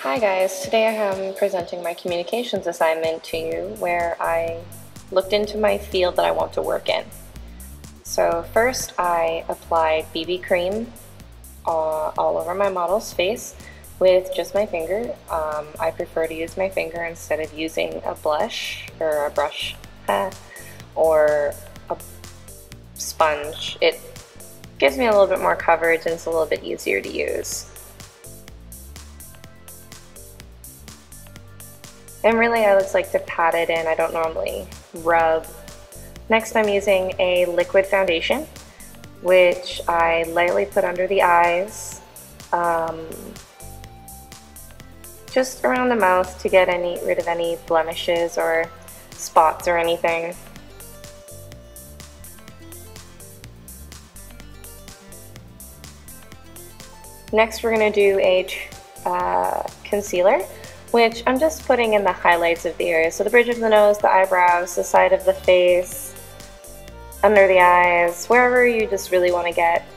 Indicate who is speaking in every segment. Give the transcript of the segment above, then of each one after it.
Speaker 1: Hi guys, today I am presenting my communications assignment to you where I looked into my field that I want to work in. So first I applied BB cream all over my model's face with just my finger. I prefer to use my finger instead of using a blush or a brush or a sponge. It gives me a little bit more coverage and it's a little bit easier to use. And really I just like to pat it in, I don't normally rub. Next I'm using a liquid foundation, which I lightly put under the eyes, just around the mouth to get rid of any blemishes or spots or anything. Next we're going to do a concealer, which I'm just putting in the highlights of the area. So the bridge of the nose, the eyebrows, the side of the face, under the eyes, wherever you just really want to get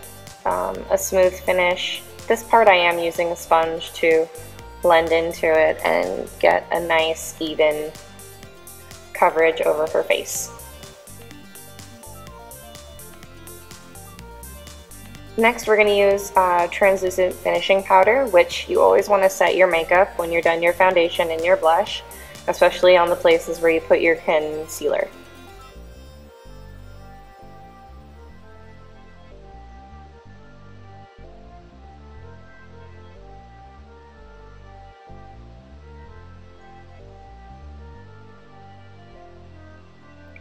Speaker 1: a smooth finish. This part I am using a sponge to blend into it and get a nice even coverage over her face. Next we're going to use translucent finishing powder, which you always want to set your makeup when you're done your foundation and your blush, especially on the places where you put your concealer.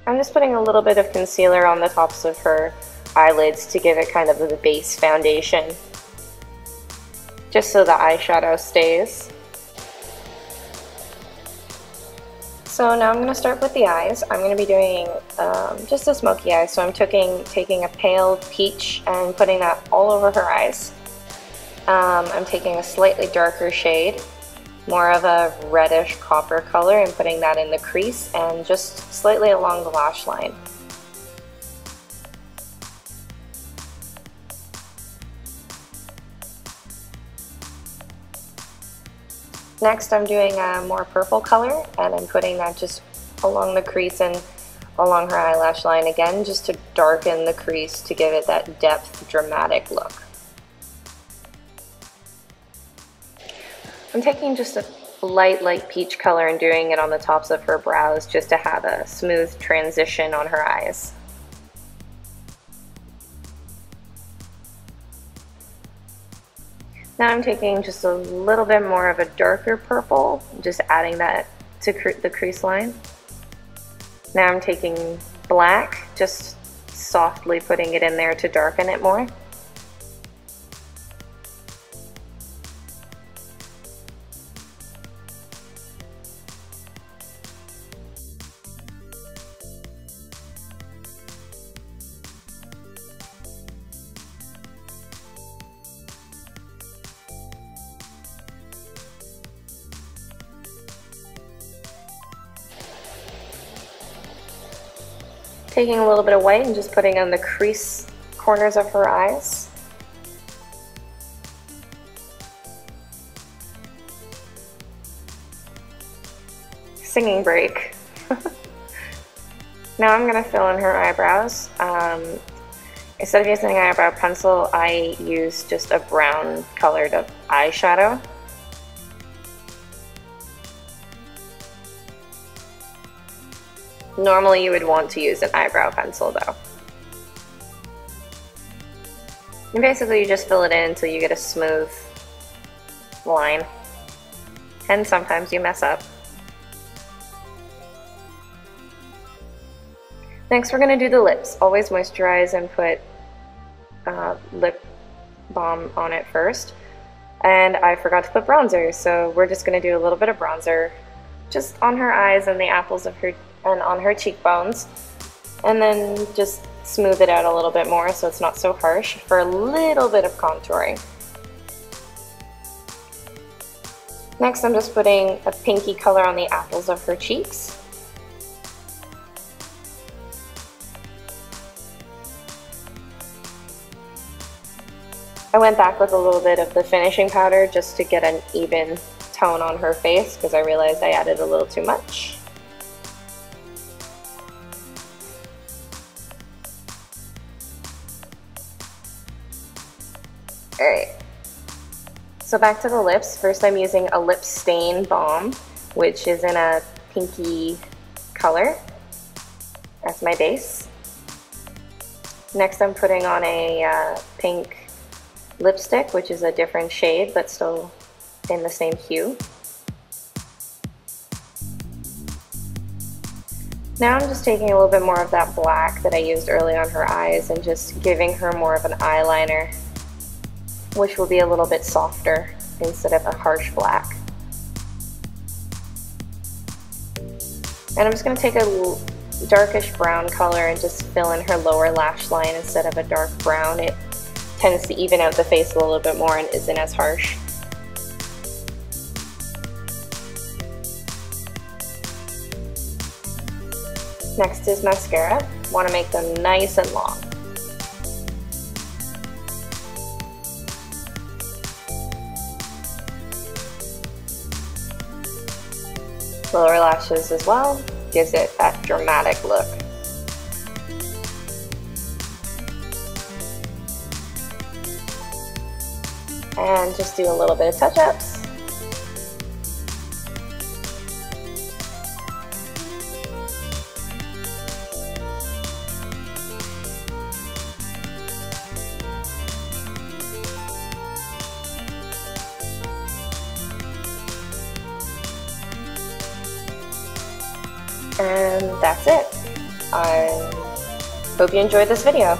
Speaker 1: I'm just putting a little bit of concealer on the tops of her eyelids to give it kind of the base foundation, just so the eyeshadow stays. So now I'm going to start with the eyes. I'm going to be doing just a smoky eye, so I'm taking a pale peach and putting that all over her eyes. I'm taking a slightly darker shade, more of a reddish copper color, and putting that in the crease and just slightly along the lash line. Next I'm doing a more purple color and I'm putting that just along the crease and along her eyelash line again, just to darken the crease to give it that depth, dramatic look. I'm taking just a light peach color and doing it on the tops of her brows just to have a smooth transition on her eyes. Now I'm taking just a little bit more of a darker purple, just adding that to the crease line. Now I'm taking black, just softly putting it in there to darken it more. Taking a little bit of white and just putting on the crease corners of her eyes. Singing break. Now I'm going to fill in her eyebrows. Instead of using an eyebrow pencil, I use just a brown colored eyeshadow. Normally you would want to use an eyebrow pencil though. And basically you just fill it in until you get a smooth line. And sometimes you mess up. Next we're going to do the lips. Always moisturize and put lip balm on it first. And I forgot to put bronzer, so we're just going to do a little bit of bronzer just on her eyes and the apples of her and on her cheekbones, and then just smooth it out a little bit more so it's not so harsh for a little bit of contouring. Next I'm just putting a pinky color on the apples of her cheeks. I went back with a little bit of the finishing powder just to get an even tone on her face because I realized I added a little too much. Alright, so back to the lips. First I'm using a lip stain balm, which is in a pinky color. That's my base. Next I'm putting on a pink lipstick, which is a different shade but still in the same hue. Now I'm just taking a little bit more of that black that I used early on her eyes and just giving her more of an eyeliner, which will be a little bit softer instead of a harsh black. And I'm just going to take a darkish brown color and just fill in her lower lash line instead of a dark brown. It tends to even out the face a little bit more and isn't as harsh. Next is mascara. Want to make them nice and long. Lower lashes as well, gives it that dramatic look. And just do a little bit of touch-ups. And that's it. I hope you enjoyed this video.